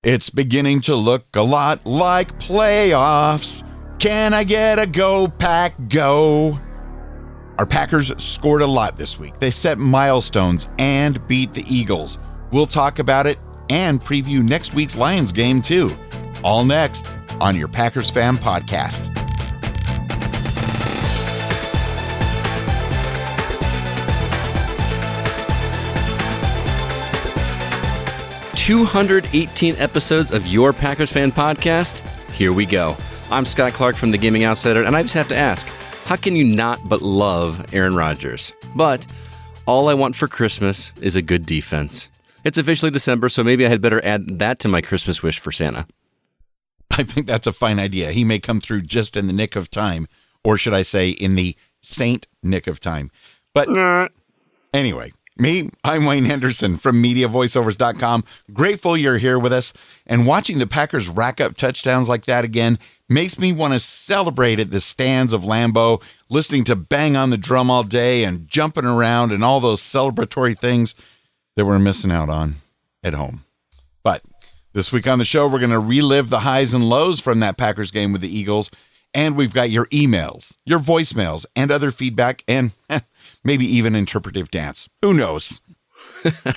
It's beginning to look a lot like playoffs. Can I get a go, Pack, go? Our Packers scored a lot this week. They set milestones and beat the Eagles. We'll talk about it and preview next week's Lions game, too. All next on your Packers Fan Podcast. $218 episodes of your Packers Fan Podcast. Here we go. I'm Scott Clark from The Gaming Outsider, and I just have to ask, how can you not but love Aaron Rodgers? But all I want for Christmas is a good defense. It's officially December, so maybe I had better add that to my Christmas wish for Santa. I think that's a fine idea. He may come through just in the nick of time, or should I say in the saint nick of time. But anyway, I'm Wayne Henderson from MediaVoiceovers.com. Grateful you're here with us. And watching the Packers rack up touchdowns like that again makes me want to celebrate at the stands of Lambeau, listening to bang on the drum all day and jumping around and all those celebratory things that we're missing out on at home. But this week on the show, we're going to relive the highs and lows from that Packers game with the Eagles. And we've got your emails, your voicemails, and other feedback, and maybe even interpretive dance. Who knows?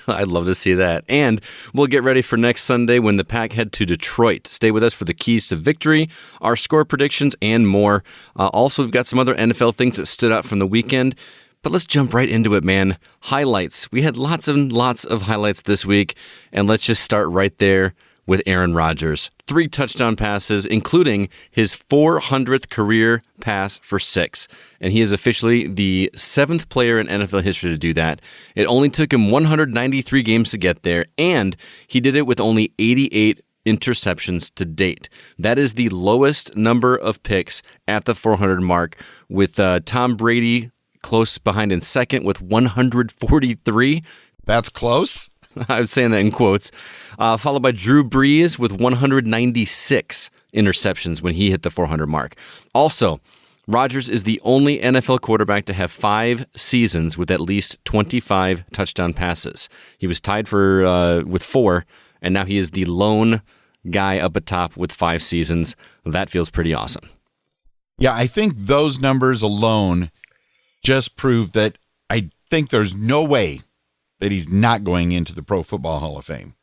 I'd love to see that. And we'll get ready for next Sunday when the Pack head to Detroit. Stay with us for the keys to victory, our score predictions, and more. Also, we've got some other NFL things that stood out from the weekend. But let's jump right into it, man. Highlights. We had lots and lots of highlights this week, and let's just start right there with Aaron Rodgers. 3 touchdown passes, including his 400th career pass for 6. And he is officially the 7th player in NFL history to do that. It only took him 193 games to get there, and he did it with only 88 interceptions to date. That is the lowest number of picks at the 400 mark, with Tom Brady close behind in second with 143. That's close. I was saying that in quotes. Followed by Drew Brees with 196 interceptions when he hit the 400 mark. Also, Rodgers is the only NFL quarterback to have 5 seasons with at least 25 touchdown passes. He was tied with 4, and now he is the lone guy up atop with 5 seasons. That feels pretty awesome. Yeah, I think those numbers alone just prove that I think there's no way that he's not going into the Pro Football Hall of Fame.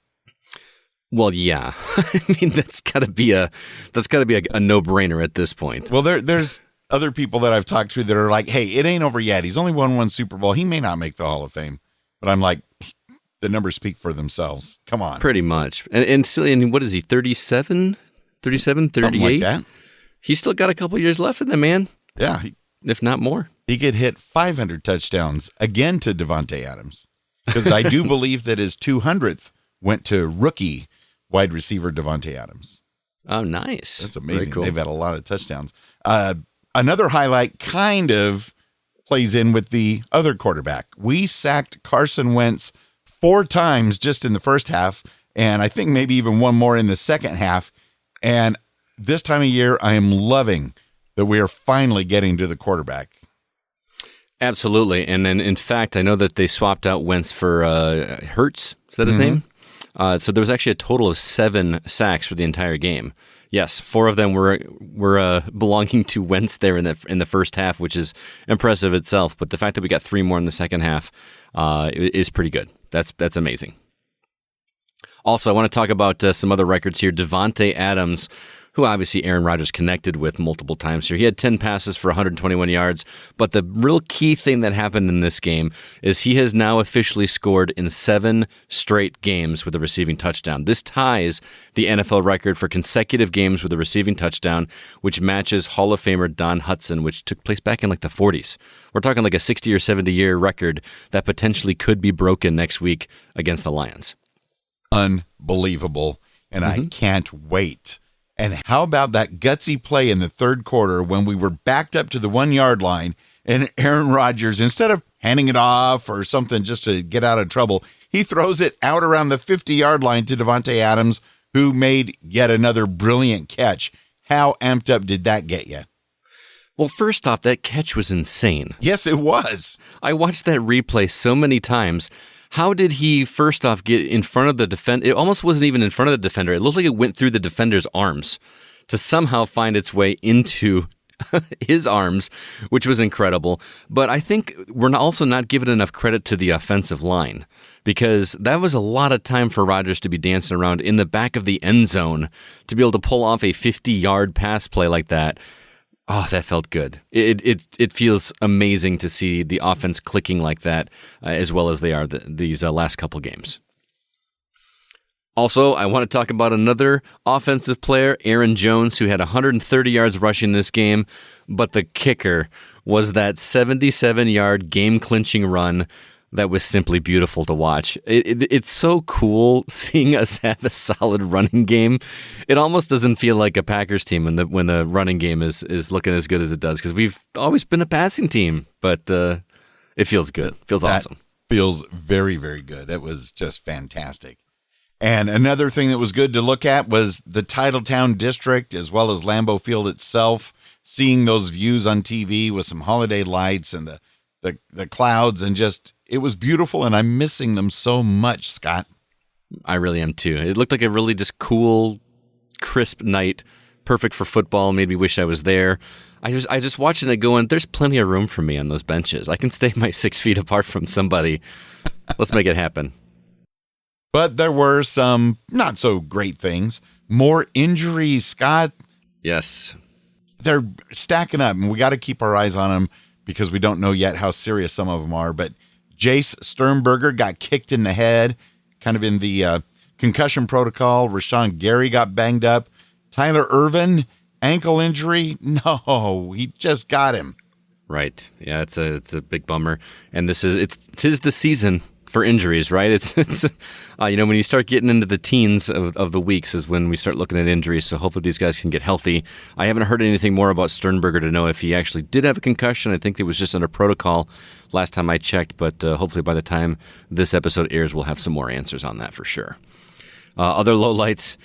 Well, yeah. I mean, that's got to be a no-brainer at this point. Well, there's other people that I've talked to that are like, hey, it ain't over yet. He's only won 1 Super Bowl. He may not make the Hall of Fame. But I'm like, the numbers speak for themselves. Come on. Pretty much. And still, what is he, 37? 37, 38? Something like that. He's still got a couple years left in him, man. Yeah. If not more. He could hit 500 touchdowns again to Davante Adams. Because I do believe that his 200th went to rookie wide receiver Davante Adams. Oh, nice. That's amazing. Very cool. They've had a lot of touchdowns. Another highlight kind of plays in with the other quarterback. We sacked Carson Wentz 4 times just in the first half, and I think maybe even one more in the second half. And this time of year, I am loving that we are finally getting to the quarterback. Absolutely. And then, in fact, I know that they swapped out Wentz for Hurts. Is that his name? So there was actually a total of 7 sacks for the entire game. Yes, 4 of them were belonging to Wentz there in the first half, which is impressive itself. But the fact that we got 3 more in the second half is pretty good. That's amazing. Also, I want to talk about some other records here. Davante Adams, who obviously Aaron Rodgers connected with multiple times here. He had 10 passes for 121 yards, but the real key thing that happened in this game is he has now officially scored in 7 straight games with a receiving touchdown. This ties the NFL record for consecutive games with a receiving touchdown, which matches Hall of Famer Don Hutson, which took place back in like the 40s. We're talking like a 60 or 70-year record that potentially could be broken next week against the Lions. Unbelievable, and I can't wait. And how about that gutsy play in the third quarter when we were backed up to the 1-yard line and Aaron Rodgers, instead of handing it off or something just to get out of trouble, he throws it out around the 50-yard line to Davante Adams, who made yet another brilliant catch. How amped up did that get you? Well, first off, that catch was insane. Yes, it was. I watched that replay so many times. How did he, first off, get in front of the defender? It almost wasn't even in front of the defender. It looked like it went through the defender's arms to somehow find its way into his arms, which was incredible. But I think we're also not giving enough credit to the offensive line, because that was a lot of time for Rodgers to be dancing around in the back of the end zone to be able to pull off a 50-yard pass play like that. Oh, that felt good. It feels amazing to see the offense clicking like that, as well as they are these last couple games. Also, I want to talk about another offensive player, Aaron Jones, who had 130 yards rushing this game, but the kicker was that 77-yard game-clinching run that was simply beautiful to watch. It's so cool seeing us have a solid running game. It almost doesn't feel like a Packers team when the running game is looking as good as it does, because we've always been a passing team, but it feels good. It feels awesome. Feels very, very good. It was just fantastic. And another thing that was good to look at was the Titletown district, as well as Lambeau Field itself, seeing those views on TV with some holiday lights and the clouds, and just, it was beautiful, and I'm missing them so much, Scott. I really am too. It looked like a really just cool, crisp night, perfect for football. Made me wish I was there. I just watching it going, there's plenty of room for me on those benches. I can stay my 6 feet apart from somebody. Let's make it happen. But there were some not so great things. More injuries, Scott. Yes. They're stacking up, and we got to keep our eyes on them because we don't know yet how serious some of them are. But Jace Sternberger got kicked in the head, kind of in the concussion protocol. Rashawn Gary got banged up. Tyler Irvin, ankle injury. No, he just got him. Right. Yeah, it's a big bummer. And tis the season for injuries, right? It's when you start getting into the teens of the weeks is when we start looking at injuries. So hopefully these guys can get healthy. I haven't heard anything more about Sternberger to know if he actually did have a concussion. I think it was just under protocol last time I checked, but hopefully by the time this episode airs, we'll have some more answers on that for sure. Other lowlights,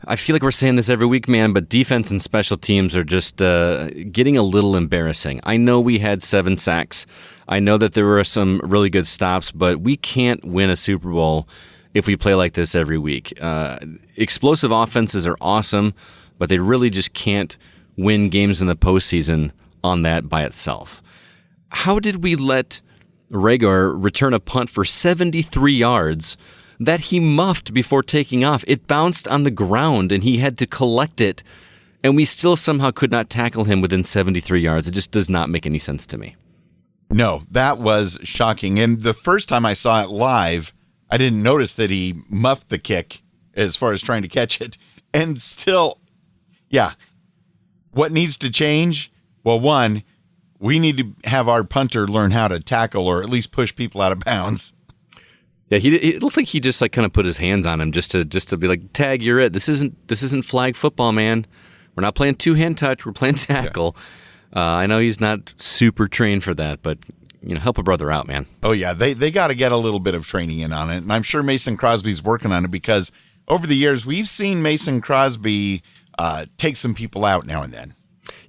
I feel like we're saying this every week, man, but defense and special teams are just getting a little embarrassing. I know we had 7 sacks. I know that there were some really good stops, but we can't win a Super Bowl if we play like this every week. Explosive offenses are awesome, but they really just can't win games in the postseason on that by itself. How did we let Reagor return a punt for 73 yards that he muffed before taking off? It bounced on the ground, and he had to collect it, and we still somehow could not tackle him within 73 yards. It just does not make any sense to me. No, that was shocking. And the first time I saw it live, I didn't notice that he muffed the kick as far as trying to catch it. And still, yeah, what needs to change? Well, one, we need to have our punter learn how to tackle or at least push people out of bounds. Yeah, it looked like he just kind of put his hands on him just to be like, tag, you're it. This isn't flag football, man. We're not playing two-hand touch. We're playing tackle. Yeah. I know he's not super trained for that, but help a brother out, man. Oh yeah, they got to get a little bit of training in on it, and I'm sure Mason Crosby's working on it because over the years we've seen Mason Crosby take some people out now and then.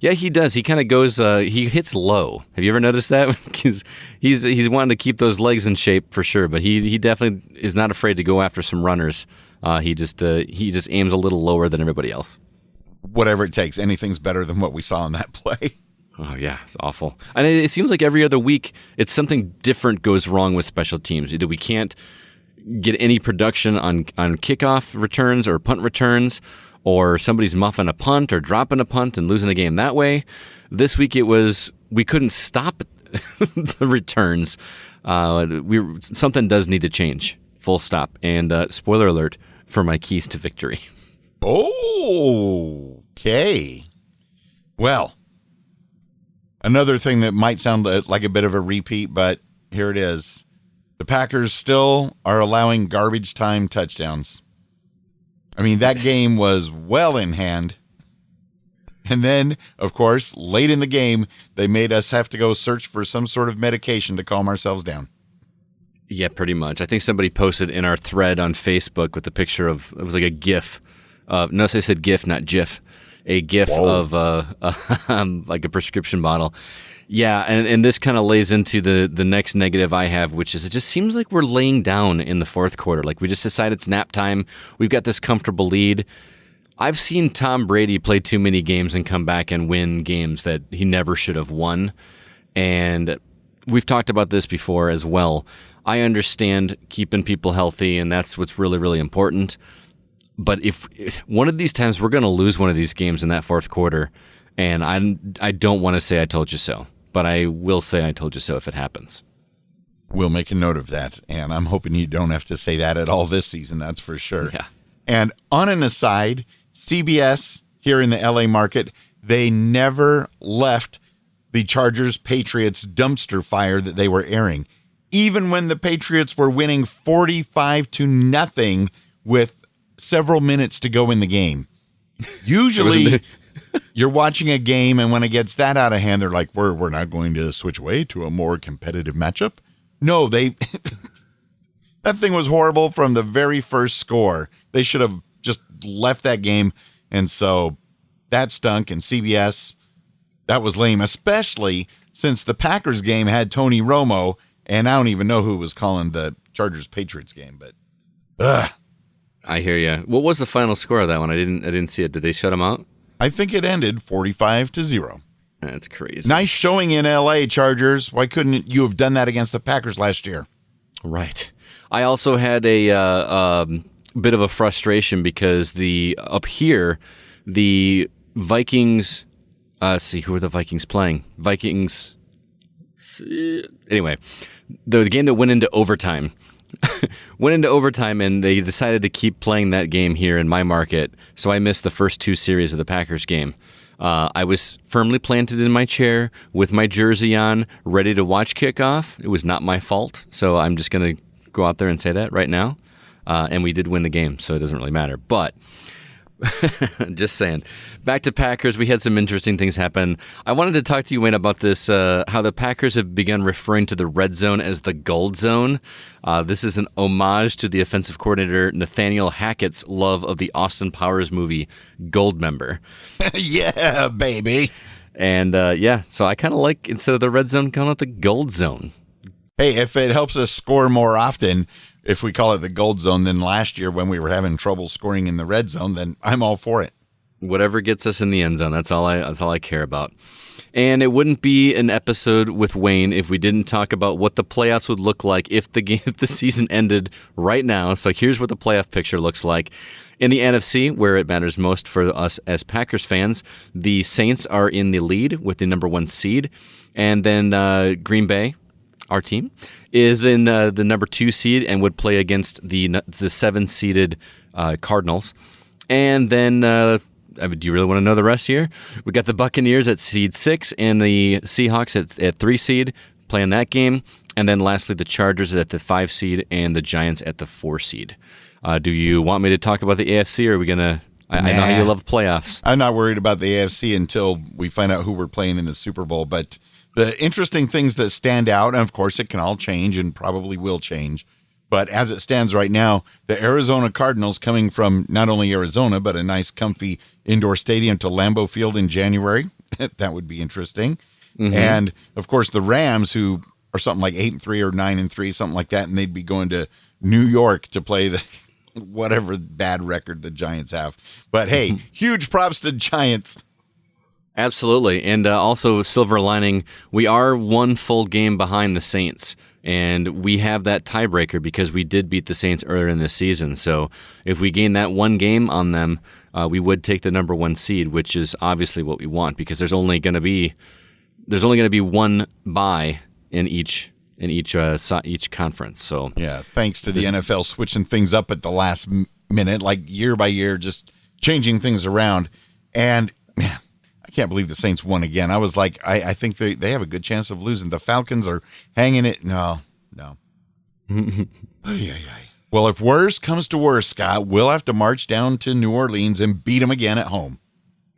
Yeah, he does. He kind of goes. He hits low. Have you ever noticed that? Because he's wanting to keep those legs in shape for sure, but he definitely is not afraid to go after some runners. He just aims a little lower than everybody else. Whatever it takes, anything's better than what we saw in that play. Oh yeah, it's awful. And it seems like every other week, it's something different goes wrong with special teams. Either we can't get any production on kickoff returns or punt returns, or somebody's muffing a punt or dropping a punt and losing a game that way. This week it was we couldn't stop the returns. Something does need to change. Full stop. And spoiler alert for my keys to victory. Oh, okay. Well, another thing that might sound like a bit of a repeat, but here it is. The Packers still are allowing garbage time touchdowns. I mean, that game was well in hand. And then, of course, late in the game, they made us have to go search for some sort of medication to calm ourselves down. Yeah, pretty much. I think somebody posted in our thread on Facebook with a picture of, it was like a GIF. Notice I said GIF, not GIF. a GIF of like a prescription bottle. Yeah, and this kind of lays into the next negative I have, which is it just seems like we're laying down in the fourth quarter. Like we just decided it's nap time. We've got this comfortable lead. I've seen Tom Brady play too many games and come back and win games that he never should have won. And we've talked about this before as well. I understand keeping people healthy, and that's what's really, really important. But if one of these times we're going to lose one of these games in that fourth quarter, and I don't want to say I told you so, but I will say I told you so if it happens. We'll make a note of that, and I'm hoping you don't have to say that at all this season, that's for sure. Yeah. And on an aside, CBS here in the LA market, they never left the Chargers-Patriots dumpster fire that they were airing. Even when the Patriots were winning 45-0 with several minutes to go in the game. Usually, you're watching a game, and when it gets that out of hand, they're like, we're not going to switch away to a more competitive matchup. No, that thing was horrible from the very first score. They should have just left that game, and so that stunk, and CBS, that was lame, especially since the Packers game had Tony Romo, and I don't even know who was calling the Chargers-Patriots game, but I hear you. What was the final score of that one? I didn't see it. Did they shut him out? I think it ended 45-0. That's crazy. Nice showing in LA, Chargers. Why couldn't you have done that against the Packers last year? Right. I also had a bit of a frustration because up here, the Vikings. Let's see, who are the Vikings playing? Vikings. Anyway, the game that went into overtime. And they decided to keep playing that game here in my market, so I missed the first two series of the Packers game. I was firmly planted in my chair with my jersey on, ready to watch kickoff. It was not my fault, so I'm just going to go out there and say that right now. And we did win the game, so it doesn't really matter. But just saying. Back to Packers, we had some interesting things happen. I wanted to talk to you, Wayne, about this, how the Packers have begun referring to the red zone as the gold zone. This is an homage to the offensive coordinator Nathaniel Hackett's love of the Austin Powers movie Goldmember. Yeah, baby. And so I kind of like, instead of the red zone, calling it the gold zone. Hey, if it helps us score more often, if we call it the gold zone than last year when we were having trouble scoring in the red zone, then I'm all for it. Whatever gets us in the end zone, that's all I care about. And it wouldn't be an episode with Wayne if we didn't talk about what the playoffs would look like if the season ended right now. So here's what the playoff picture looks like. In the NFC, where it matters most for us as Packers fans, the Saints are in the lead with the number 1 seed. And then Green Bay, our team, is in the number 2 seed and would play against the 7-seeded Cardinals. And then, do you really want to know the rest here? We got the Buccaneers at seed 6 and the Seahawks at 3 seed playing that game. And then lastly, the Chargers at the 5 seed and the Giants at the 4 seed. Do you want me to talk about the AFC, or are we going to... I know how you love playoffs. I'm not worried about the AFC until we find out who we're playing in the Super Bowl, but the interesting things that stand out, and of course it can all change and probably will change, but as it stands right now, the Arizona Cardinals coming from not only Arizona, but a nice comfy indoor stadium to Lambeau Field in January. That would be interesting. Mm-hmm. And of course the Rams, who are something like 8-3 or 9-3, something like that, and they'd be going to New York to play the whatever bad record the Giants have. But hey, huge props to Giants. Absolutely. And also, silver lining, we are one full game behind the Saints. And we have that tiebreaker because we did beat the Saints earlier in this season. So if we gain that one game on them, we would take the number 1 seed, which is obviously what we want because there's only going to be one bye in each conference. So yeah, thanks to the NFL switching things up at the last minute, like year by year, just changing things around. And man, I can't believe the Saints won again. I was like, I think they have a good chance of losing. The Falcons are hanging it. No. Well, if worse comes to worse, Scott, we'll have to march down to New Orleans and beat them again at home.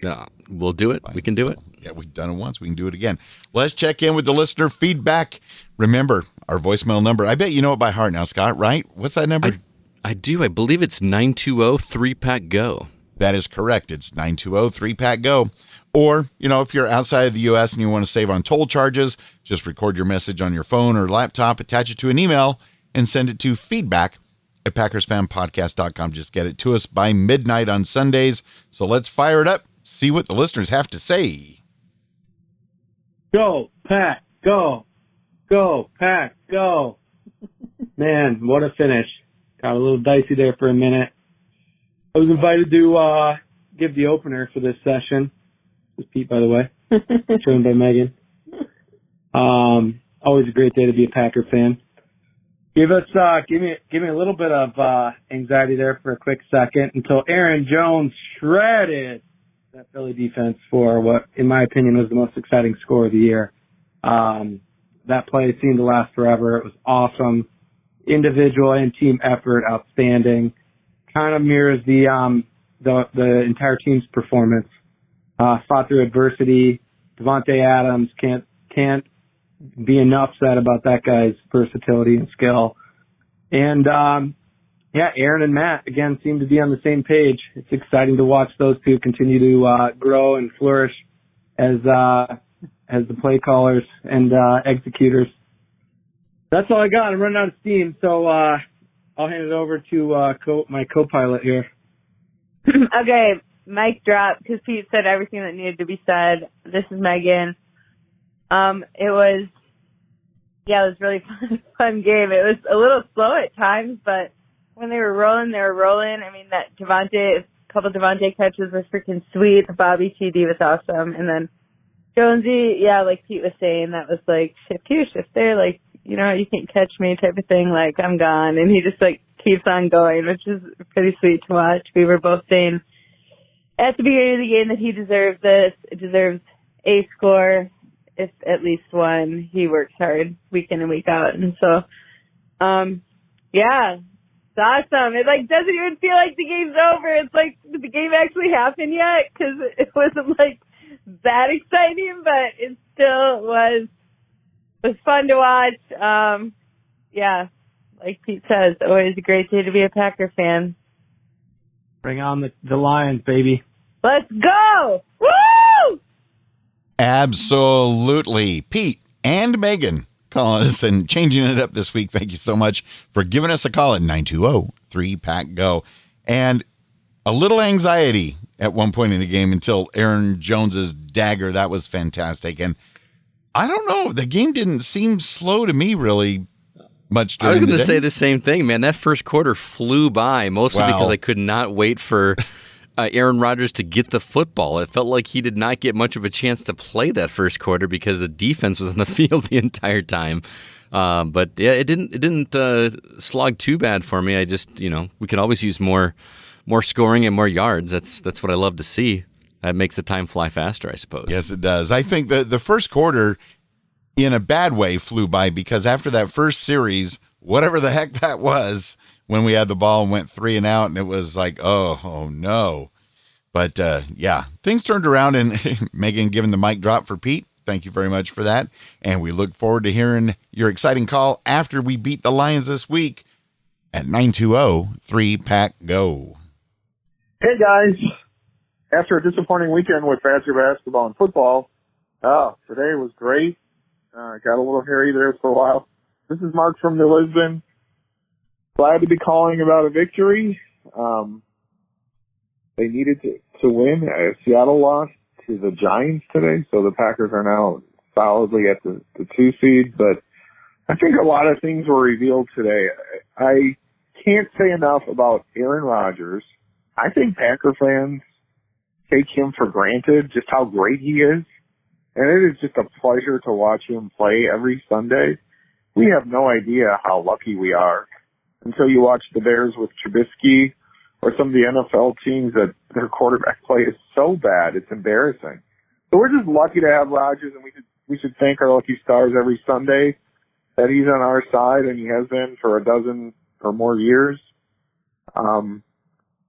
Yeah, we'll do it. We can do it. Yeah, we've done it once. We can do it again. Let's check in with the listener feedback. Remember, our voicemail number. I bet you know it by heart now, Scott, right? What's that number? I do. I believe it's 920-3-PACK-GO. That is correct. It's 920-3PACK-GO. Or, if you're outside of the U.S. and you want to save on toll charges, just record your message on your phone or laptop, attach it to an email, and send it to feedback@PackersFanPodcast.com. Just get it to us by midnight on Sundays. So let's fire it up, see what the listeners have to say. Go, Pack, go. Go, Pack, go. Man, what a finish. Got a little dicey there for a minute. I was invited to give the opener for this session. This is Pete, by the way. Joined by Megan. Always a great day to be a Packer fan. Give me a little bit of anxiety there for a quick second until Aaron Jones shredded that Philly defense for what, in my opinion, was the most exciting score of the year. That play seemed to last forever. It was awesome. Individual and team effort, outstanding. Kind of mirrors the entire team's performance. Fought through adversity. Devontae Adams can't be enough said about that guy's versatility and skill. And Aaron and Matt again seem to be on the same page. It's exciting to watch those two continue to grow and flourish as the play callers and executors. That's all I got. I'm running out of steam, so I'll hand it over to my co-pilot here. Okay, mic drop, because Pete said everything that needed to be said. This is Megan. It was really fun game. It was a little slow at times, but when they were rolling, they were rolling. I mean, that couple Devontae catches was freaking sweet. The Bobby TD was awesome. And then Jonesy, like Pete was saying, that was like, shift here, shift there, like, you can't catch me type of thing, like, I'm gone. And he just, keeps on going, which is pretty sweet to watch. We were both saying at the beginning of the game that he deserves this. It deserves a score, if at least one. He works hard week in and week out. And so, it's awesome. It, doesn't even feel like the game's over. It's like, did the game actually happen yet? Because it wasn't, that exciting, but it still was fun to watch. Like Pete says, always a great day to be a Packer fan. Bring on the Lions, baby. Let's go! Woo! Absolutely. Pete and Megan calling us and changing it up this week. Thank you so much for giving us a call at 920-3PACK-GO. And a little anxiety at one point in the game until Aaron Jones's dagger. That was fantastic. And I don't know, the game didn't seem slow to me really much during the day. I was going to say the same thing, man. That first quarter flew by, mostly because I could not wait for Aaron Rodgers to get the football. It felt like he did not get much of a chance to play that first quarter because the defense was on the field the entire time. But it didn't slog too bad for me. I just, we could always use more scoring and more yards. That's what I love to see. That makes the time fly faster, I suppose. Yes, it does. I think the first quarter, in a bad way, flew by because after that first series, whatever the heck that was, when we had the ball and went 3 and out, and it was like, oh no. But things turned around, and Megan giving the mic drop for Pete. Thank you very much for that. And we look forward to hearing your exciting call after we beat the Lions this week at 920-3PACK-GO. Hey, guys. After a disappointing weekend with Badger basketball and football, today was great. Got a little hairy there for a while. This is Mark from New Lisbon. Glad to be calling about a victory. They needed to win. Seattle lost to the Giants today, so the Packers are now solidly at the 2 seed. But I think a lot of things were revealed today. I can't say enough about Aaron Rodgers. I think Packer fans take him for granted, just how great he is. And it is just a pleasure to watch him play every Sunday. We have no idea how lucky we are until you watch the Bears with Trubisky or some of the NFL teams that their quarterback play is so bad, it's embarrassing. So we're just lucky to have Rodgers, and we should thank our lucky stars every Sunday that he's on our side, and he has been for a dozen or more years.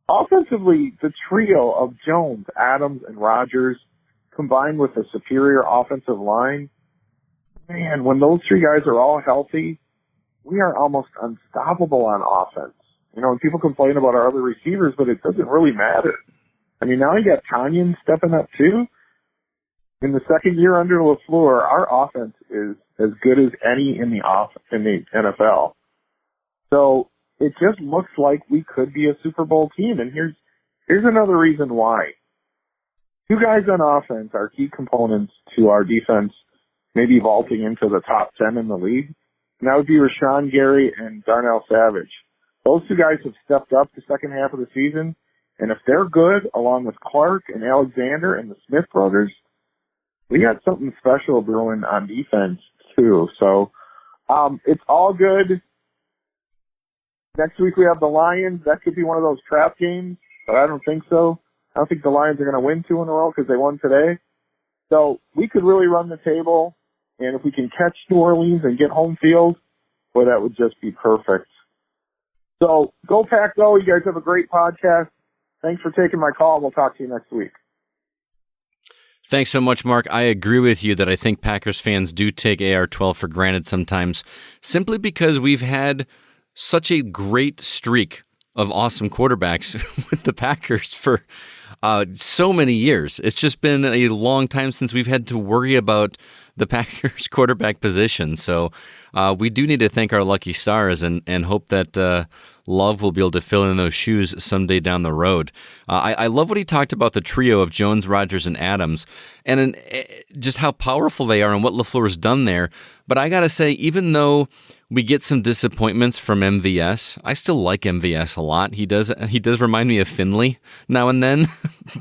Offensively, the trio of Jones, Adams, and Rodgers, combined with a superior offensive line, man, when those 3 guys are all healthy, we are almost unstoppable on offense. People complain about our other receivers, but it doesn't really matter. I mean, now you got Tanyan stepping up too. In the second year under LaFleur, our offense is as good as any in the NFL. So it just looks like we could be a Super Bowl team. And here's another reason why. Two guys on offense are key components to our defense, maybe vaulting into the top 10 in the league. And that would be Rashawn Gary and Darnell Savage. Those two guys have stepped up the second half of the season. And if they're good, along with Clark and Alexander and the Smith brothers, we got something special brewing on defense too. So it's all good. Next week we have the Lions. That could be one of those trap games, but I don't think so. I don't think the Lions are going to win 2 in a row because they won today. So we could really run the table, and if we can catch New Orleans and get home field, boy, that would just be perfect. So go Pack Go. You guys have a great podcast. Thanks for taking my call. We'll talk to you next week. Thanks so much, Mark. I agree with you that I think Packers fans do take AR-12 for granted sometimes, simply because we've had such a great streak of awesome quarterbacks with the Packers for so many years. It's just been a long time since we've had to worry about the Packers quarterback position. So we do need to thank our lucky stars and hope that Love will be able to fill in those shoes someday down the road. I love what he talked about the trio of Jones, Rodgers, and Adams, and just how powerful they are and what LaFleur's done there. But I got to say, even though we get some disappointments from MVS, I still like MVS a lot. He does remind me of Finley now and then,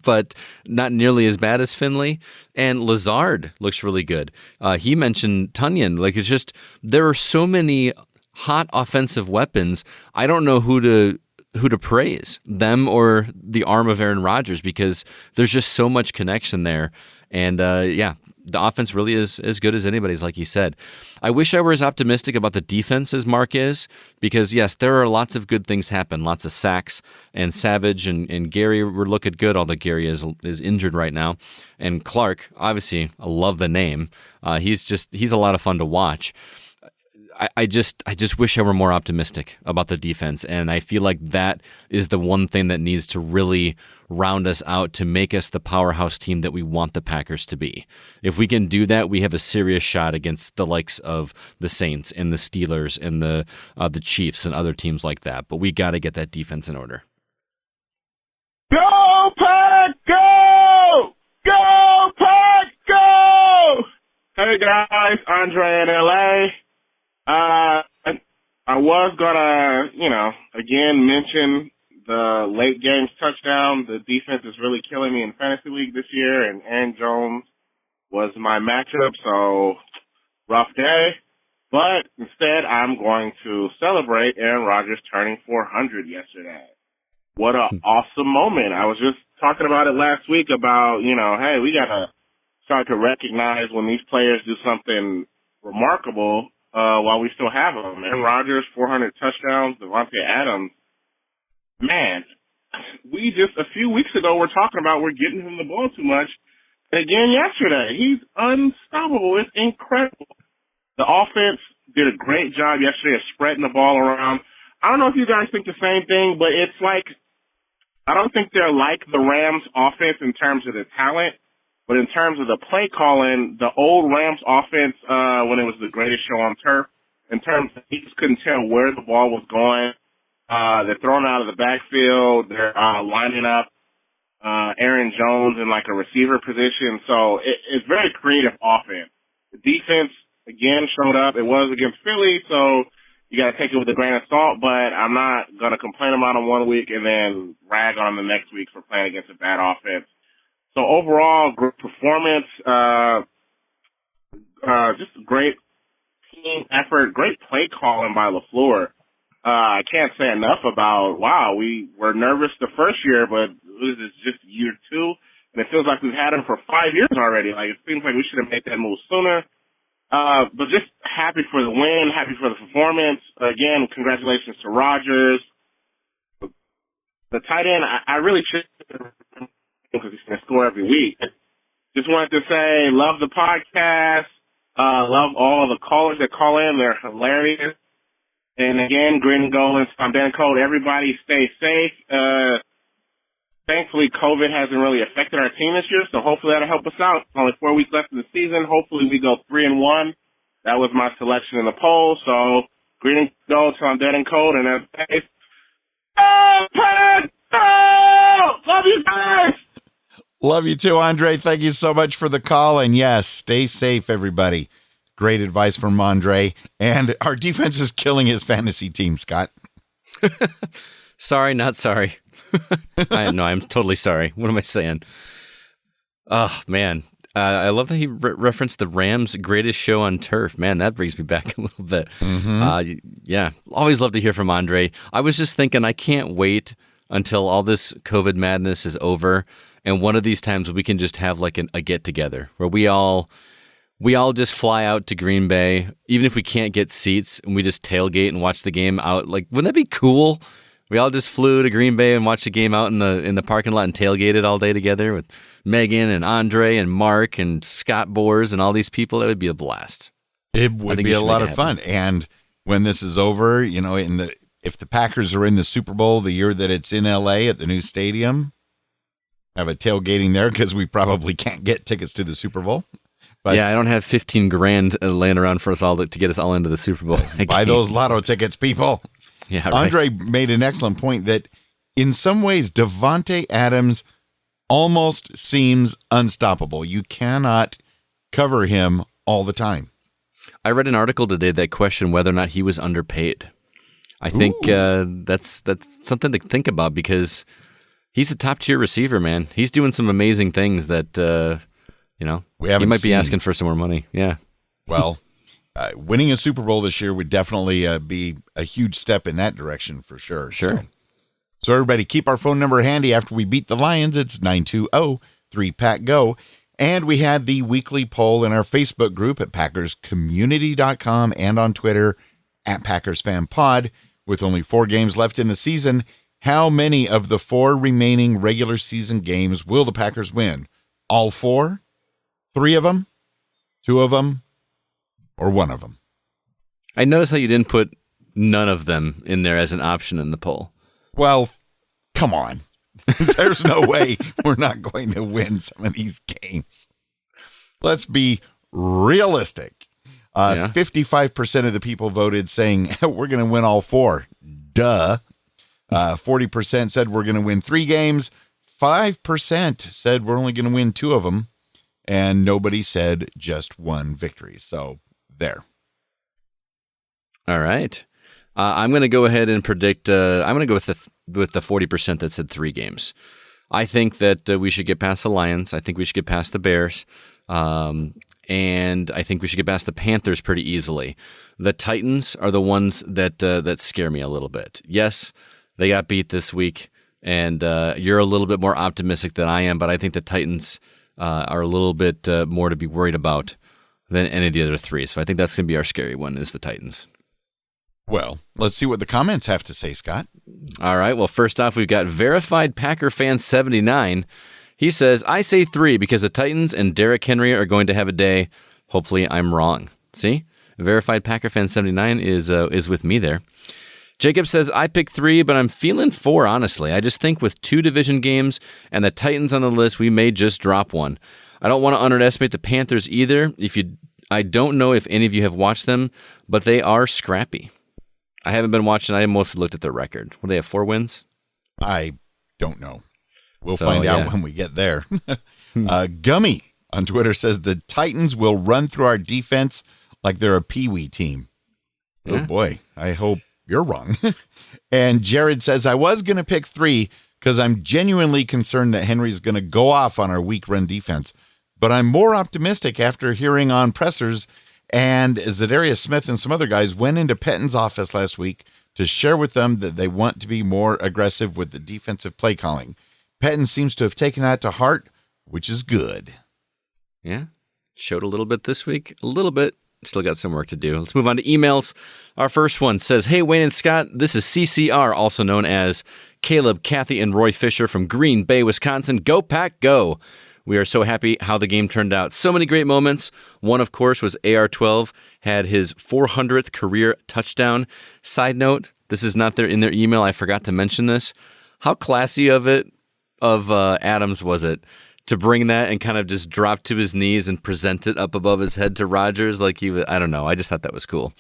but not nearly as bad as Finley. And Lazard looks really good. He mentioned Tunyon. Like, it's just, there are so many hot offensive weapons. I don't know who to praise, them or the arm of Aaron Rodgers, because there's just so much connection there. And the offense really is as good as anybody's, like he said. I wish I were as optimistic about the defense as Mark is, because yes, there are lots of good things happen, lots of sacks, and Savage and Gary were looking good, although Gary is injured right now. And Clark, obviously, I love the name. He's a lot of fun to watch. I just wish I were more optimistic about the defense, and I feel like that is the one thing that needs to really round us out to make us the powerhouse team that we want the Packers to be. If we can do that, we have a serious shot against the likes of the Saints and the Steelers and the Chiefs and other teams like that. But we got to get that defense in order. Go Pack Go! Go Pack Go! Hey guys, Andre in LA. I was gonna, again mention the late games touchdown. The defense is really killing me in fantasy league this year, and Aaron Jones was my matchup, so rough day. But instead, I'm going to celebrate Aaron Rodgers turning 400 yesterday. What an awesome moment. I was just talking about it last week about, hey, we gotta start to recognize when these players do something remarkable while we still have them. Aaron Rodgers, 400 touchdowns, Devontae Adams. Man, we just a few weeks ago were talking about we're getting him the ball too much. And again yesterday, he's unstoppable. It's incredible. The offense did a great job yesterday of spreading the ball around. I don't know if you guys think the same thing, but it's like, I don't think they're like the Rams offense in terms of the talent. But in terms of the play calling, the old Rams offense, when it was the greatest show on turf, in terms of he just couldn't tell where the ball was going. They're throwing out of the backfield. They're lining up Aaron Jones in like a receiver position. So it's very creative offense. The defense, again, showed up. It was against Philly, so you got to take it with a grain of salt. But I'm not going to complain about them 1 week and then rag on them the next week for playing against a bad offense. So overall, great performance, just a great team effort, great play calling by LaFleur. I can't say enough about, wow, we were nervous the first year, but this is just year 2, and it feels like we've had him for 5 years already. Like, it seems like we should have made that move sooner. But just happy for the win, happy for the performance. Again, congratulations to Rodgers. The tight end, I really should, because he's going to score every week. Just wanted to say, love the podcast. Love all the callers that call in. They're hilarious. And again, green and gold. I'm Dan Cole. Everybody stay safe. Thankfully, COVID hasn't really affected our team this year, so hopefully that'll help us out. Only 4 weeks left in the season. Hopefully we go 3-1. That was my selection in the poll, so green and gold till I'm dead and cold, and that's love you guys! Love you too, Andre. Thank you so much for the call. And yes, stay safe, everybody. Great advice from Andre. And our defense is killing his fantasy team, Scott. Sorry, not sorry. I'm totally sorry. What am I saying? Oh, man. I love that he referenced the Rams' greatest show on turf. Man, that brings me back a little bit. Mm-hmm. Yeah, always love to hear from Andre. I was just thinking, I can't wait until all this COVID madness is over. And one of these times we can just have like a get-together where we all just fly out to Green Bay, even if we can't get seats, and we just tailgate and watch the game out. Like, wouldn't that be cool? We all just flew to Green Bay and watched the game out in the parking lot and tailgated all day together with Megan and Andre and Mark and Scott Boers and all these people. That would be a blast. It would be a lot of fun. And when this is over, you know, if the Packers are in the Super Bowl the year that it's in LA at the new stadium, have a tailgating there because we probably can't get tickets to the Super Bowl. But yeah, I don't have $15,000 laying around for us all to get us all into the Super Bowl. Buy those lotto tickets, people. Yeah, right. Andre made an excellent point that in some ways, Davante Adams almost seems unstoppable. You cannot cover him all the time. I read an article today that questioned whether or not he was underpaid. I think that's something to think about because he's a top-tier receiver, man. He's doing some amazing things that, he might be asking for some more money. Yeah. Well, winning a Super Bowl this year would definitely be a huge step in that direction for sure. Sure. So everybody, keep our phone number handy after we beat the Lions. It's 920-3PACK-GO. And we had the weekly poll in our Facebook group at PackersCommunity.com and on Twitter at Packers Fan Pod. With only 4 games left in the season, how many of the 4 remaining regular season games will the Packers win? All 4? 3 of them? 2 of them? Or 1 of them? I noticed how you didn't put none of them in there as an option in the poll. Well, come on. There's no way we're not going to win some of these games. Let's be realistic. 55% of the people voted saying we're going to win all 4. Duh. 40% said we're going to win 3 games. 5% said we're only going to win 2 of them. And nobody said just 1 victory. So there. All right. I'm going to go ahead and predict. I'm going to go with the 40% that said 3 games. I think that we should get past the Lions. I think we should get past the Bears. And I think we should get past the Panthers pretty easily. The Titans are the ones that scare me a little bit. Yes, they got beat this week, and you're a little bit more optimistic than I am, but I think the Titans are a little bit more to be worried about than any of the other 3. So I think that's going to be our scary one, is the Titans. Well, let's see what the comments have to say, Scott. All right. Well, first off, we've got Verified Packer Fan 79. He says, I say 3 because the Titans and Derrick Henry are going to have a day. Hopefully I'm wrong. See? Verified Packer Fan 79 is with me there. Jacob says, I pick 3, but I'm feeling 4, honestly. I just think with 2 division games and the Titans on the list, we may just drop 1. I don't want to underestimate the Panthers either. I don't know if any of you have watched them, but they are scrappy. I haven't been watching. I mostly looked at their record. What do they have, 4 wins? I don't know. We'll find out when we get there. Gummy on Twitter says the Titans will run through our defense like they're a peewee team. Yeah. Oh, boy. I hope you're wrong. And Jared says, I was going to pick 3 because I'm genuinely concerned that Henry's going to go off on our weak run defense. But I'm more optimistic after hearing on pressers, and Zadarius Smith and some other guys went into Pettin's office last week to share with them that they want to be more aggressive with the defensive play calling. Pettin seems to have taken that to heart, which is good. Yeah. Showed a little bit this week. A little bit. Still got some work to do. Let's move on to emails. Our first one says, Hey, Wayne and Scott, this is CCR, also known as Caleb, Kathy, and Roy Fisher from Green Bay, Wisconsin. Go Pack, go! We are so happy how the game turned out. So many great moments. One, of course, was AR-12, had his 400th career touchdown. Side note, this is not there in their email. I forgot to mention this. How classy of of Adams was it to bring that and kind of just drop to his knees and present it up above his head to Rodgers like he was? I don't know. I just thought that was cool.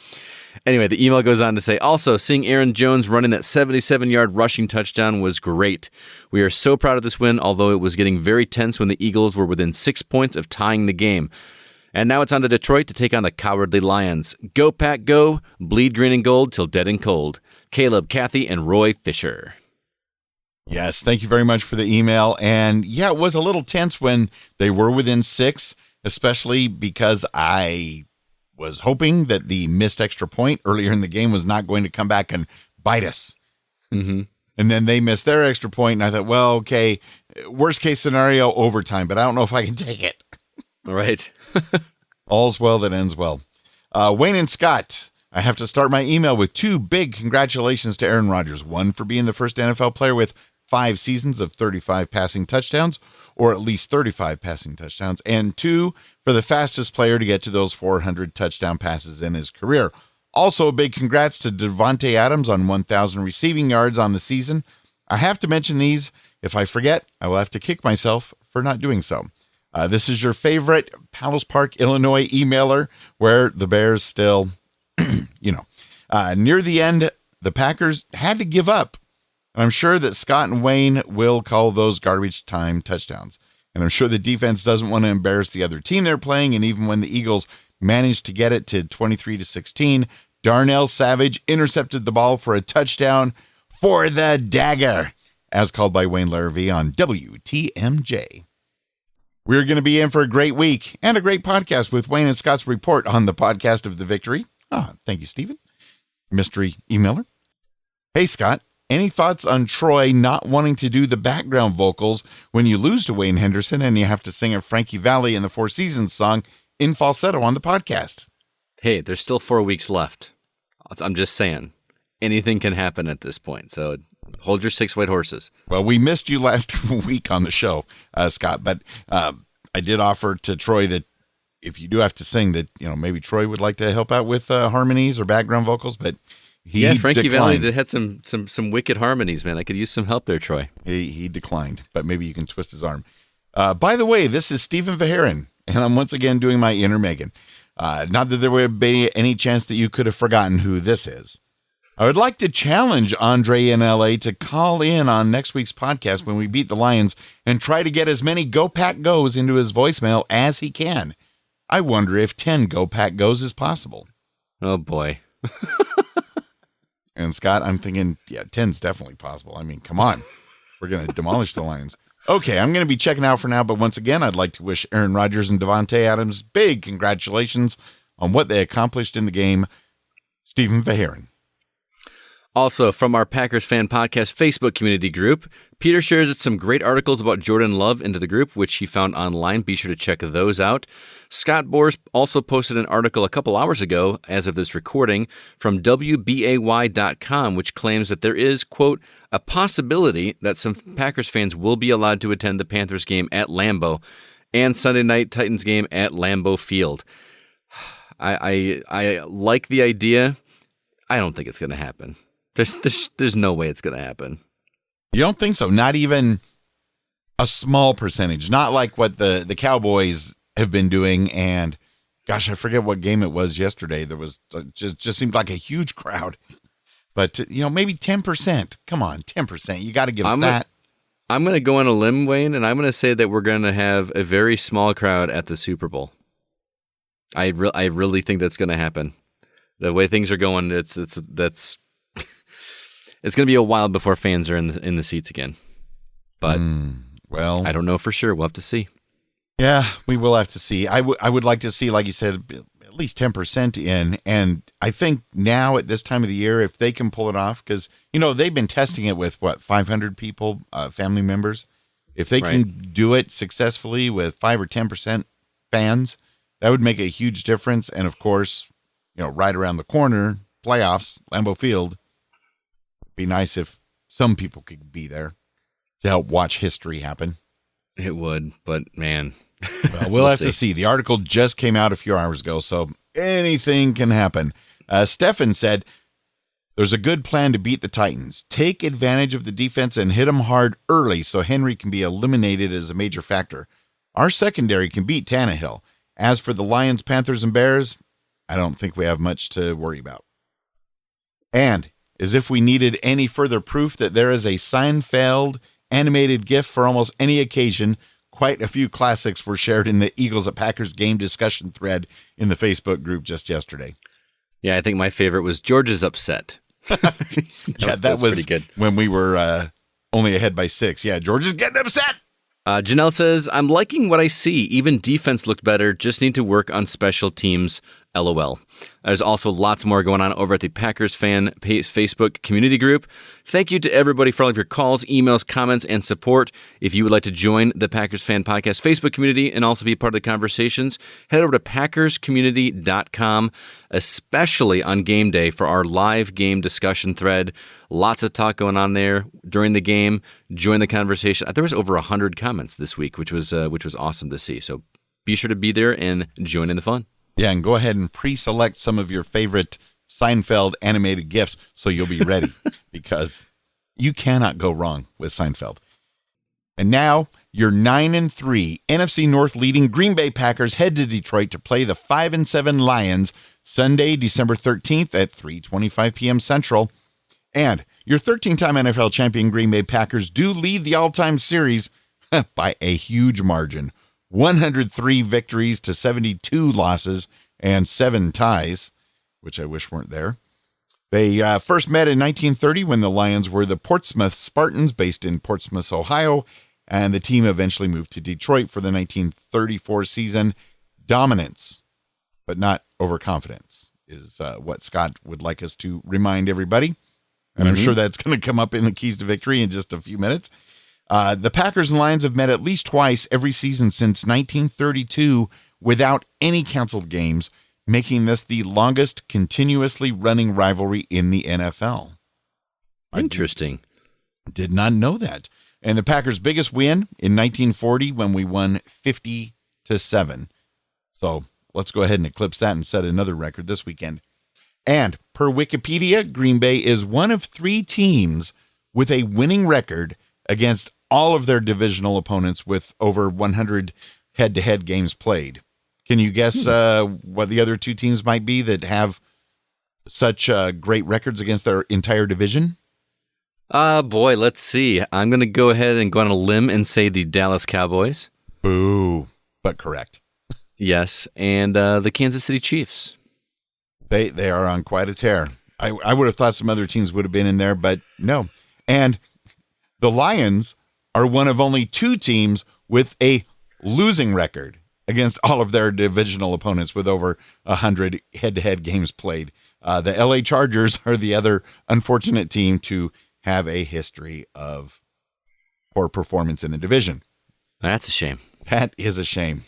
Anyway, the email goes on to say, also, seeing Aaron Jones running that 77-yard rushing touchdown was great. We are so proud of this win, although it was getting very tense when the Eagles were within 6 points of tying the game. And now it's on to Detroit to take on the Cowardly Lions. Go, Pack, go. Bleed green and gold till dead and cold. Caleb, Kathy, and Roy Fisher. Yes, thank you very much for the email. And yeah, it was a little tense when they were within 6, especially because I was hoping that the missed extra point earlier in the game was not going to come back and bite us. Mm-hmm. And then they missed their extra point, and I thought, well, okay, worst case scenario, overtime, but I don't know if I can take it. All right. All's well that ends well. Wayne and Scott, I have to start my email with 2 big congratulations to Aaron Rodgers. 1 for being the first NFL player with 5 seasons of 35 passing touchdowns, or at least 35 passing touchdowns, and 2 for the fastest player to get to those 400 touchdown passes in his career. Also, a big congrats to Devontae Adams on 1,000 receiving yards on the season. I have to mention these. If I forget, I will have to kick myself for not doing so. This is your favorite Palos Park, Illinois emailer, where the Bears still, near the end, the Packers had to give up. I'm sure that Scott and Wayne will call those garbage time touchdowns. And I'm sure the defense doesn't want to embarrass the other team they're playing. And even when the Eagles managed to get it to 23-16, Darnell Savage intercepted the ball for a touchdown for the dagger, as called by Wayne Larrivee on WTMJ. We're going to be in for a great week and a great podcast with Wayne and Scott's report on the podcast of the victory. Thank you, Stephen. Mystery emailer. Hey, Scott. Any thoughts on Troy not wanting to do the background vocals when you lose to Wayne Henderson and you have to sing a Frankie Valli and the Four Seasons song in falsetto on the podcast? Hey, there's still 4 weeks left. I'm just saying, anything can happen at this point. So hold your 6 white horses. Well, we missed you last week on the show, Scott, but I did offer to Troy that if you do have to sing that, maybe Troy would like to help out with harmonies or background vocals, but Frankie declined. Valli had some wicked harmonies, man. I could use some help there, Troy. He declined, but maybe you can twist his arm. By the way, this is Stephen Verheeren, and I'm once again doing my inner Megan. Not that there would be any chance that you could have forgotten who this is. I would like to challenge Andre in LA to call in on next week's podcast when we beat the Lions and try to get as many Go Pack Goes into his voicemail as he can. I wonder if 10 Go Pack Goes is possible. Oh, boy. And Scott, I'm thinking, 10's definitely possible. I mean, come on. We're going to demolish the Lions. Okay, I'm going to be checking out for now, but once again, I'd like to wish Aaron Rodgers and Devontae Adams big congratulations on what they accomplished in the game. Stephen Verheeren. Also, from our Packers Fan Podcast Facebook community group, Peter shared some great articles about Jordan Love into the group, which he found online. Be sure to check those out. Scott Bors also posted an article a couple hours ago, as of this recording, from WBAY.com, which claims that there is, quote, a possibility that some Packers fans will be allowed to attend the Panthers game at Lambeau and Sunday night Titans game at Lambeau Field. I like the idea. I don't think it's going to happen. There's no way it's going to happen. You don't think so? Not even a small percentage. Not like what the Cowboys have been doing. And gosh, I forget what game it was yesterday. There was just seemed like a huge crowd. But maybe 10%. Come on, 10%. You got to give us that. I'm going to go on a limb, Wayne, and I'm going to say that we're going to have a very small crowd at the Super Bowl. I really think that's going to happen. The way things are going, it's going to be a while before fans are in the seats again. But well, I don't know for sure. We'll have to see. Yeah, we will have to see. I would like to see, like you said, at least 10% in. And I think now at this time of the year, if they can pull it off, because, they've been testing it with, 500 people, family members. If they can do it successfully with 5 or 10% fans, that would make a huge difference. And, of course, right around the corner, playoffs, Lambeau Field. Be nice if some people could be there to help watch history happen. It would, but man. Well, we'll have to see. The article just came out a few hours ago, so anything can happen. Stefan said, There's a good plan to beat the Titans. Take advantage of the defense and hit them hard early so Henry can be eliminated as a major factor. Our secondary can beat Tannehill. As for the Lions, Panthers, and Bears, I don't think we have much to worry about. And as if we needed any further proof that there is a Seinfeld animated GIF for almost any occasion, quite a few classics were shared in the Eagles at Packers game discussion thread in the Facebook group just yesterday. Yeah, I think my favorite was George's upset. that was pretty good. When we were only ahead by 6. Yeah, George is getting upset. Janelle says, I'm liking what I see. Even defense looked better. Just need to work on special teams. LOL. There's also lots more going on over at the Packers Fan Facebook community group. Thank you to everybody for all of your calls, emails, comments, and support. If you would like to join the Packers Fan Podcast Facebook community and also be part of the conversations, head over to packerscommunity.com, especially on game day for our live game discussion thread. Lots of talk going on there during the game. Join the conversation. There was over 100 comments this week, which was awesome to see. So be sure to be there and join in the fun. Yeah, and go ahead and pre-select some of your favorite Seinfeld animated GIFs so you'll be ready because you cannot go wrong with Seinfeld. And now, your 9-3 NFC North leading Green Bay Packers head to Detroit to play the 5-7 Lions Sunday, December 13th at 3:25 p.m. Central. And your 13-time NFL champion Green Bay Packers do lead the all-time series by a huge margin. 103 victories to 72 losses and 7 ties, which I wish weren't there. They first met in 1930 when the Lions were the Portsmouth Spartans based in Portsmouth, Ohio, and the team eventually moved to Detroit for the 1934 season. Dominance, but not overconfidence, is what Scott would like us to remind everybody. And I'm sure that's going to come up in the Keys to Victory in just a few minutes. The Packers and Lions have met at least twice every season since 1932 without any canceled games, making this the longest continuously running rivalry in the NFL. Interesting. I did not know that. And the Packers' biggest win in 1940 when we won 50-7. So let's go ahead and eclipse that and set another record this weekend. And per Wikipedia, Green Bay is one of 3 teams with a winning record against all of their divisional opponents with over 100 head-to-head games played. Can you guess what the other 2 teams might be that have such great records against their entire division? Boy, let's see. I'm going to go ahead and go on a limb and say the Dallas Cowboys. Boo, but correct. Yes, and the Kansas City Chiefs. They are on quite a tear. I would have thought some other teams would have been in there, but no. And the Lions are one of only 2 teams with a losing record against all of their divisional opponents with over 100 head-to-head games played. The LA Chargers are the other unfortunate team to have a history of poor performance in the division. That's a shame. That is a shame.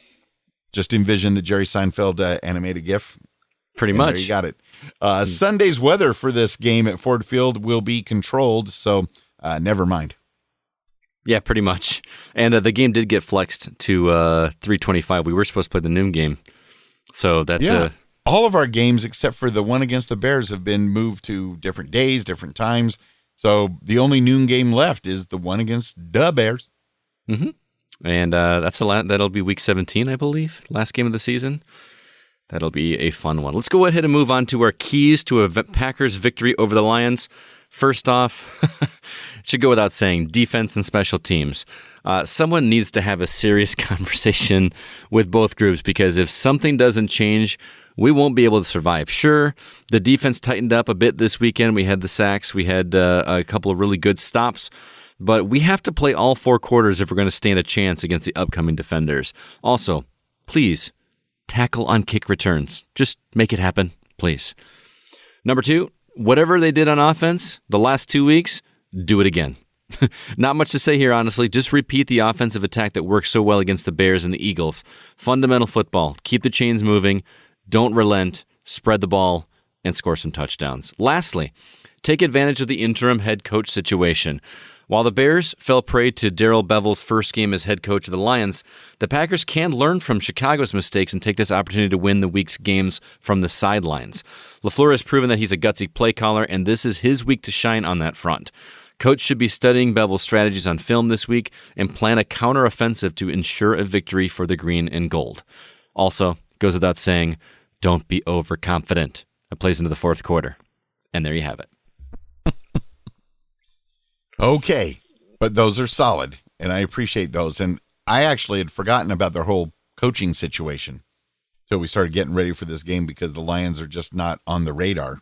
Just envision the Jerry Seinfeld animated GIF. Pretty much. There you got it. Sunday's weather for this game at Ford Field will be controlled, so never mind. Yeah, pretty much. And the game did get flexed to 3:25. We were supposed to play the noon game. So that all of our games except for the one against the Bears have been moved to different days, different times. So the only noon game left is the one against the Bears. Mm-hmm. And that'll be week 17, I believe, last game of the season. That'll be a fun one. Let's go ahead and move on to our keys to a Packers victory over the Lions. First off, it should go without saying, defense and special teams. Someone needs to have a serious conversation with both groups because if something doesn't change, we won't be able to survive. Sure, the defense tightened up a bit this weekend. We had the sacks. We had a couple of really good stops. But we have to play all 4 quarters if we're going to stand a chance against the upcoming defenders. Also, please, tackle on kick returns. Just make it happen, please. Number 2, whatever they did on offense the last 2 weeks, do it again. Not much to say here, honestly. Just repeat the offensive attack that worked so well against the Bears and the Eagles. Fundamental football. Keep the chains moving. Don't relent. Spread the ball and score some touchdowns. Lastly, take advantage of the interim head coach situation. While the Bears fell prey to Darrell Bevell's first game as head coach of the Lions, the Packers can learn from Chicago's mistakes and take this opportunity to win the week's games from the sidelines. LaFleur has proven that he's a gutsy play caller, and this is his week to shine on that front. Coach should be studying Bevell's strategies on film this week and plan a counteroffensive to ensure a victory for the green and gold. Also, goes without saying, don't be overconfident. It plays into the fourth quarter. And there you have it. Okay, but those are solid, and I appreciate those. And I actually had forgotten about their whole coaching situation until we started getting ready for this game because the Lions are just not on the radar.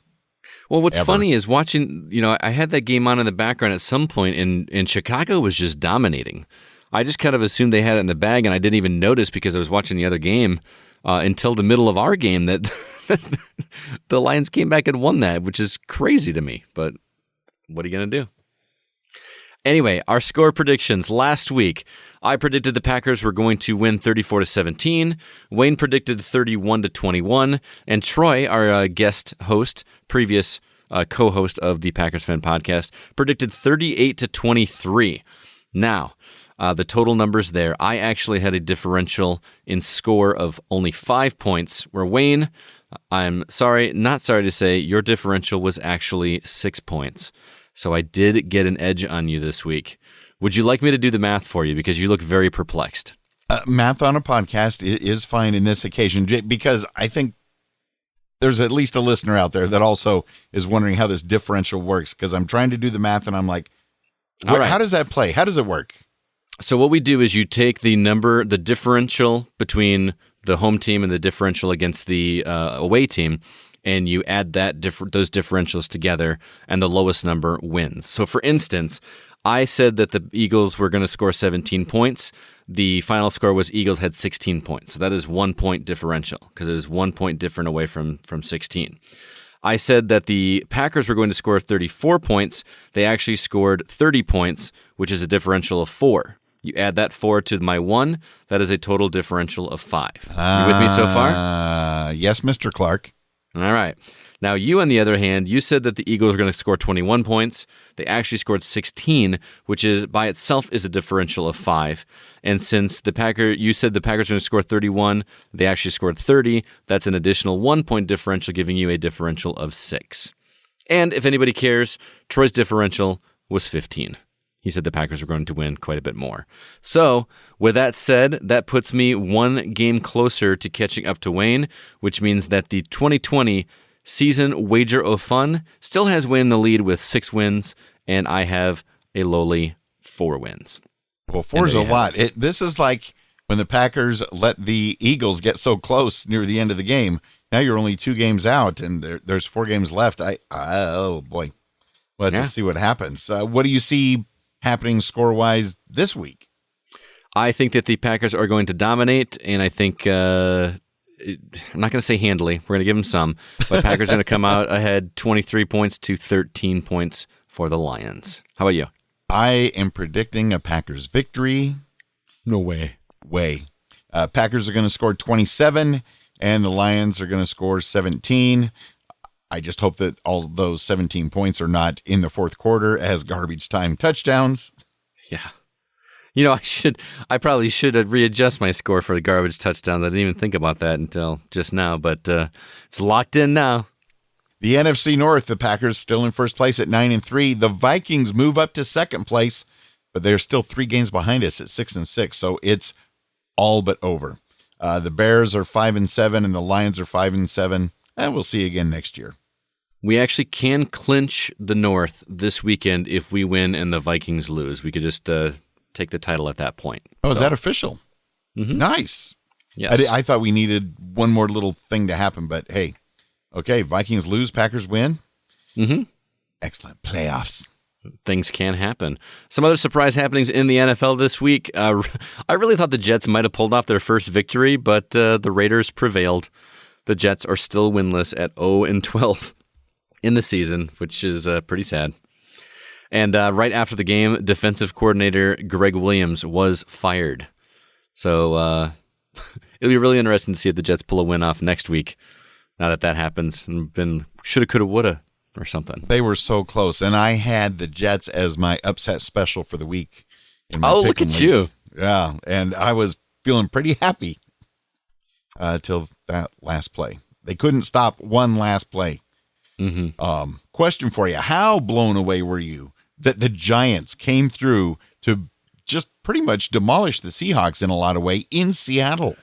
Well, what's ever. funny is watching, I had that game on in the background at some point, and Chicago was just dominating. I just kind of assumed they had it in the bag, and I didn't even notice because I was watching the other game until the middle of our game that the Lions came back and won that, which is crazy to me. But what are you going to do? Anyway, our score predictions. Last week, I predicted the Packers were going to win 34-17. Wayne predicted 31-21. And Troy, our guest host, previous co-host of the Packers Fan Podcast, predicted 38-23. Now, the total numbers there, I actually had a differential in score of only 5 points, where Wayne, I'm sorry, not sorry to say, your differential was actually 6 points. So I did get an edge on you this week. Would you like me to do the math for you? Because you look very perplexed. Math on a podcast is fine in this occasion because I think there's at least a listener out there that also is wondering how this differential works because I'm trying to do the math and I'm like, all right. How does that play? How does it work? So what we do is you take the differential between the home team and the differential against the away team, and you add those differentials together, and the lowest number wins. So, for instance, I said that the Eagles were going to score 17 points. The final score was Eagles had 16 points. So that is 1 point differential because it is 1 point different away from 16. I said that the Packers were going to score 34 points. They actually scored 30 points, which is a differential of 4. You add that 4 to my 1, that is a total differential of 5. You with me so far? Yes, Mr. Clark. All right. Now, you, on the other hand, you said that the Eagles were going to score 21 points. They actually scored 16, which is by itself is a differential of 5. And since you said the Packers were going to score 31, they actually scored 30. That's an additional 1 point differential, giving you a differential of 6. And if anybody cares, Troy's differential was 15. He said the Packers were going to win quite a bit more. So, with that said, that puts me 1 game closer to catching up to Wayne, which means that the 2020 season wager of fun still has Wayne in the lead with 6 wins, and I have a lowly 4 wins. Well, 4 is a lot. This is like when the Packers let the Eagles get so close near the end of the game. Now you're only 2 games out, and there's 4 games left. Oh, boy. We'll have to see what happens. What do you see happening score-wise this week? I think that the Packers are going to dominate, and I think, I'm not going to say handily, we're going to give them some, but Packers are going to come out ahead 23 points to 13 points for the Lions. How about you? I am predicting a Packers victory. No way. Packers are going to score 27, and the Lions are going to score 17. I just hope that all those 17 points are not in the fourth quarter as garbage time touchdowns. Yeah. I probably should readjust my score for the garbage touchdowns. I didn't even think about that until just now, but it's locked in now. The NFC North, the Packers still in first place at 9-3. The Vikings move up to second place, but they're still 3 games behind us at 6-6. So it's all but over. The Bears are 5-7 and the Lions are 5-7. And we'll see you again next year. We actually can clinch the North this weekend if we win and the Vikings lose. We could just take the title at that point. Oh, is that official? Mm-hmm. Nice. Yes. I thought we needed one more little thing to happen, but hey, okay, Vikings lose, Packers win. Mm-hmm. Excellent. Playoffs. Things can happen. Some other surprise happenings in the NFL this week. I really thought the Jets might have pulled off their first victory, but the Raiders prevailed. The Jets are still winless at 0-12 in the season, which is pretty sad. And right after the game, defensive coordinator Greg Williams was fired. So it'll be really interesting to see if the Jets pull a win off next week. Now that happens, and been shoulda, coulda, woulda or something. They were so close, and I had the Jets as my upset special for the week. Look at you. Yeah, and I was feeling pretty happy till that last play. They couldn't stop one last play. Mm-hmm. Question for you. How blown away were you that the Giants came through to just pretty much demolish the Seahawks in a lot of way in Seattle?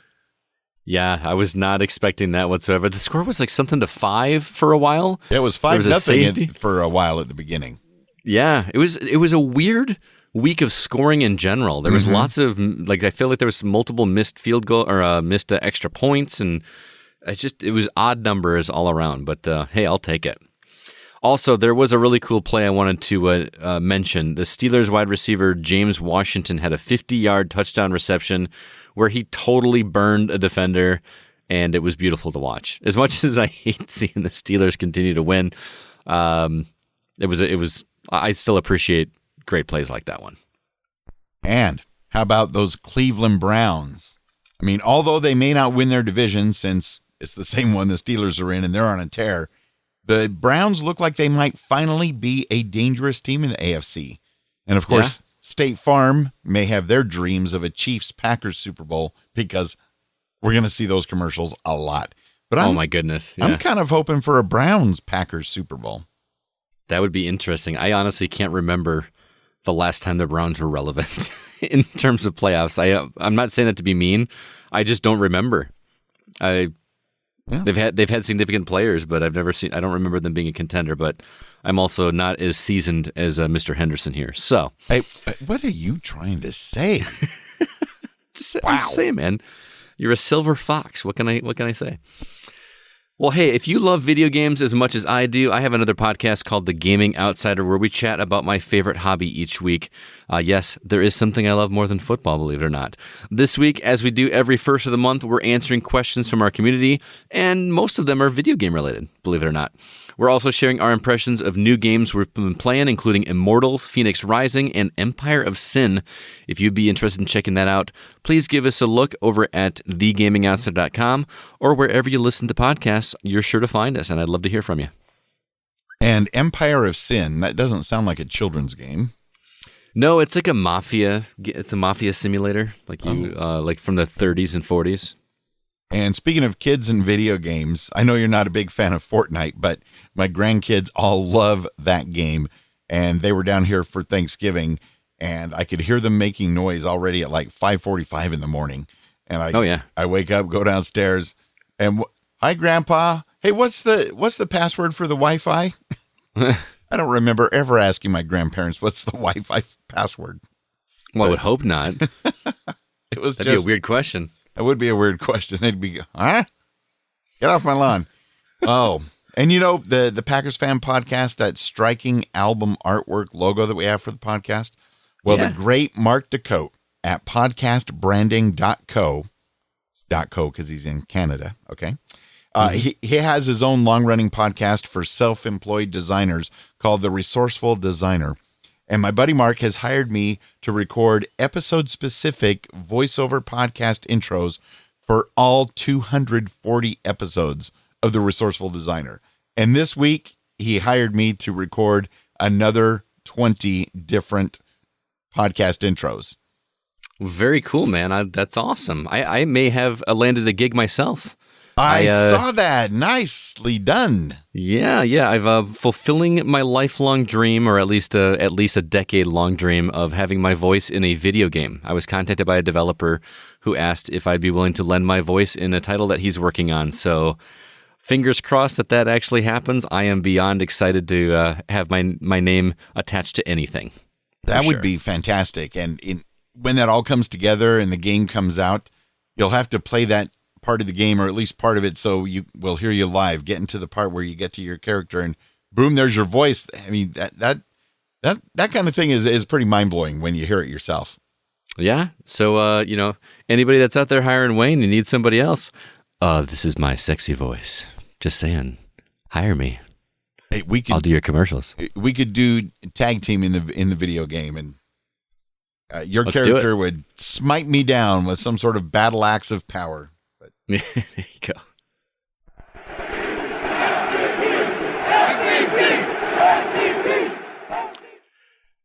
Yeah, I was not expecting that whatsoever. The score was like something to 5 for a while. It was 5-0 for a while at the beginning. Yeah, it was a weird week of scoring in general. There was lots of, like, I feel like there was multiple missed field goal or missed extra points, and it was odd numbers all around. But hey, I'll take it. Also, there was a really cool play I wanted to mention. The Steelers wide receiver James Washington had a 50-yard touchdown reception where he totally burned a defender, and it was beautiful to watch. As much as I hate seeing the Steelers continue to win, it was. I still appreciate great plays like that one. And how about those Cleveland Browns? I mean, although they may not win their division since it's the same one the Steelers are in and they're on a tear, the Browns look like they might finally be a dangerous team in the AFC. And of course, State Farm may have their dreams of a Chiefs-Packers Super Bowl because we're going to see those commercials a lot. But oh my goodness. Yeah. I'm kind of hoping for a Browns-Packers Super Bowl. That would be interesting. I honestly can't remember the last time the Browns were relevant in terms of playoffs. I'm not saying that to be mean. I just don't remember. They've had significant players, but I don't remember them being a contender, but I'm also not as seasoned as Mr. Henderson here. So, hey, what are you trying to say? I'm just saying, man. You're a silver fox. What can I say? Well, hey, if you love video games as much as I do, I have another podcast called The Gaming Outsider where we chat about my favorite hobby each week. Yes, there is something I love more than football, believe it or not. This week, as we do every first of the month, we're answering questions from our community, and most of them are video game related, believe it or not. We're also sharing our impressions of new games we've been playing, including Immortals, Phoenix Rising, and Empire of Sin. If you'd be interested in checking that out, please give us a look over at thegamingoutsider.com or wherever you listen to podcasts. You're sure to find us, and I'd love to hear from you. And Empire of Sin, that doesn't sound like a children's game. No, it's like a mafia. It's a mafia simulator, like like from the 30s and 40s. And speaking of kids and video games, I know you're not a big fan of Fortnite, but my grandkids all love that game. And they were down here for Thanksgiving, and I could hear them making noise already at like 5:45 in the morning. And I wake up, go downstairs, and hi, Grandpa. Hey, what's the password for the Wi-Fi? I don't remember ever asking my grandparents what's the Wi-Fi password. Well, I would hope not. That'd be a weird question. It would be a weird question. They'd be, huh? Get off my lawn. Oh, and you know, the Packers Fan Podcast, that striking album artwork logo that we have for the podcast? Well, the great Mark DeCote at podcastbranding.co, it's .co because he's in Canada, okay? He has his own long-running podcast for self-employed designers called The Resourceful Designer. And my buddy Mark has hired me to record episode-specific voiceover podcast intros for all 240 episodes of The Resourceful Designer. And this week, he hired me to record another 20 different podcast intros. Very cool, man. That's awesome. I may have landed a gig myself. I saw that. Nicely done. Yeah. I've fulfilling my lifelong dream, or at least a decade-long dream of having my voice in a video game. I was contacted by a developer who asked if I'd be willing to lend my voice in a title that he's working on. So, fingers crossed that actually happens. I am beyond excited to have my name attached to anything. That would be fantastic. And when that all comes together and the game comes out, you'll have to play that part of the game, or at least part of it, so you will hear you live, get into the part where you get to your character and boom, there's your voice. I mean, that kind of thing is pretty mind-blowing when you hear it yourself. Yeah. So, anybody that's out there hiring Wayne, you need somebody else. This is my sexy voice. Just saying, hire me. Hey, I'll do your commercials. We could do tag team in the video game, and your character would smite me down with some sort of battle axe of power. There you go.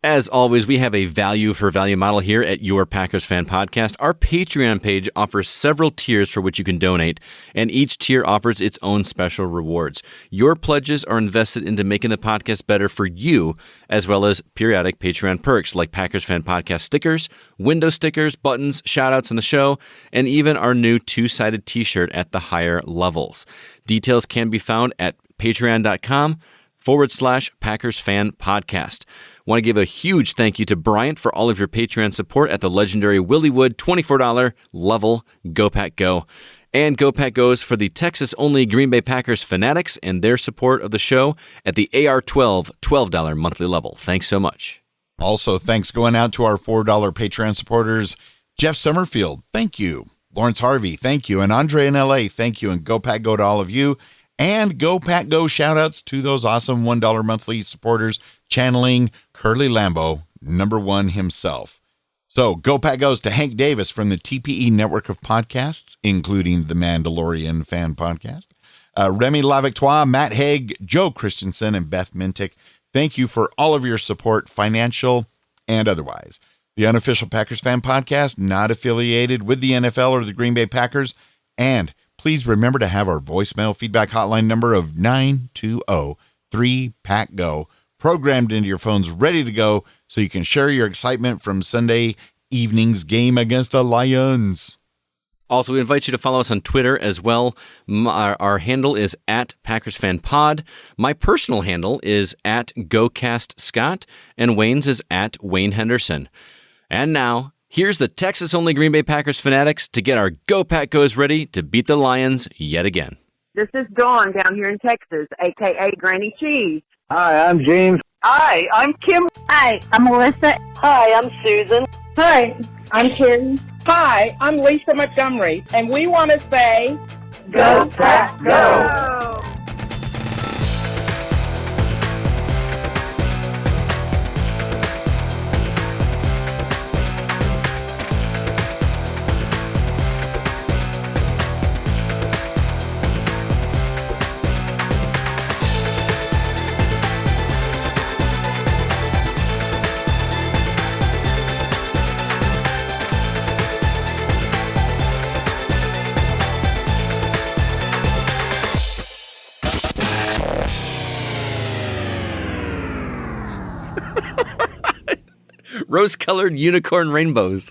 As always, we have a value for value model here at Your Packers Fan Podcast. Our Patreon page offers several tiers for which you can donate, and each tier offers its own special rewards. Your pledges are invested into making the podcast better for you, as well as periodic Patreon perks like Packers Fan Podcast stickers, window stickers, buttons, shout-outs on the show, and even our new two-sided t-shirt at the higher levels. Details can be found at patreon.com/Packers Fan Podcast. Want to give a huge thank you to Bryant for all of your Patreon support at the legendary Willie Wood $24 level. Go Pack Go. And Go Pack Goes for the Texas-only Green Bay Packers fanatics and their support of the show at the AR12 $12 monthly level. Thanks so much. Also, thanks going out to our $4 Patreon supporters. Jeff Summerfield, thank you. Lawrence Harvey, thank you. And Andre in LA, thank you. And Go Pack Go to all of you. And Go Pack Go shout-outs to those awesome $1 monthly supporters, channeling Curly Lambeau, #1 himself. So Go Pack Goes to Hank Davis from the TPE network of podcasts, including the Mandalorian Fan Podcast, Remy Lavictoire, Matt Haig, Joe Christensen, and Beth Mintick. Thank you for all of your support, financial and otherwise. The Unofficial Packers Fan Podcast, not affiliated with the NFL or the Green Bay Packers, and please remember to have our voicemail feedback hotline number of 920-3-PACK-GO programmed into your phones, ready to go, so you can share your excitement from Sunday evening's game against the Lions. Also, we invite you to follow us on Twitter as well. Our handle is at PackersFanPod. My personal handle is at GoCastScott, and Wayne's is at Wayne Henderson. And now, here's the Texas-only Green Bay Packers fanatics to get our Go Pack Goes ready to beat the Lions yet again. This is Dawn down here in Texas, a.k.a. Granny Cheese. Hi, I'm James. Hi, I'm Kim. Hi, I'm Melissa. Hi, I'm Susan. Hi, I'm Carrie. Hi, I'm Lisa Montgomery, and we want to say, Go Pack Go! Rose-colored unicorn rainbows.